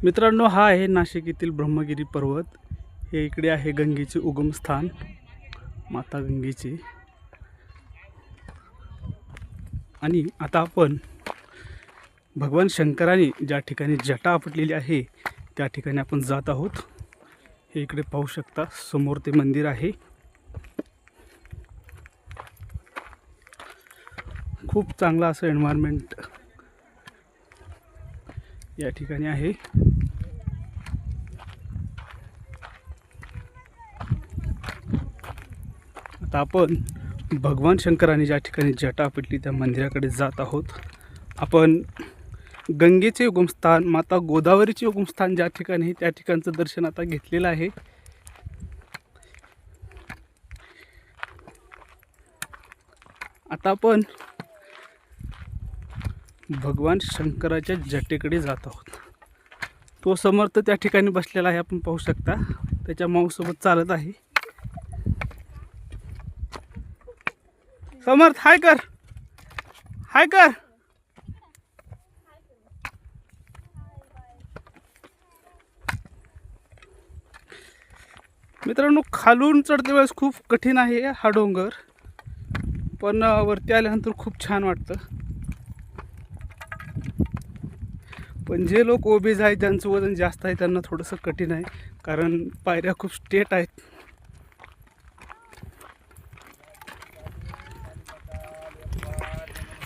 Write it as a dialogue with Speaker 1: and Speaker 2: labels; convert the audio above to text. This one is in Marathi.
Speaker 1: मित्रांनो, हा आहे नाशिक येथील ब्रह्मगिरी पर्वत. हे इकडे आहे गंगेचे उगमस्थान, माता गंगेचे. आणि आता आपण भगवान शंकराने ज्या ठिकाणी जटा आपटलेली आहे त्या ठिकाणी आपण जात आहोत. हे इकडे पाहू शकता, समोर ते मंदिर आहे. खूप चांगला असं एन्व्हायरमेंट या ठिकाणी आहे. आता आपण भगवान शंकराने ज्या ठिकाणी जटा आपटली त्या मंदिराकडे जात आहोत. आपण गंगेचे उगमस्थान, माता गोदावरीचे उगमस्थान ज्या ठिकाणी त्या ठिकाणचं दर्शन आता घेतलेलं आहे. आता आपण भगवान शंकराच्या जटेकडे जात आहोत. तो समर्थ त्या ठिकाणी बसलेला आहे, आपण पाहू शकता. त्याच्या माऊसोबत चालत आहे. समर्थ हाय कर, हाय कर. मित्रांनो, खालून चढते वेळेस खूप कठीण आहे हा डोंगर, पण वरती आल्यानंतर खूप छान वाटतं. पण जे लोक ओबीज आहेत, ज्यांचं वजन जास्त आहे, त्यांना थोडंसं कठीण आहे, कारण पायऱ्या खूप स्ट्रेट आहेत.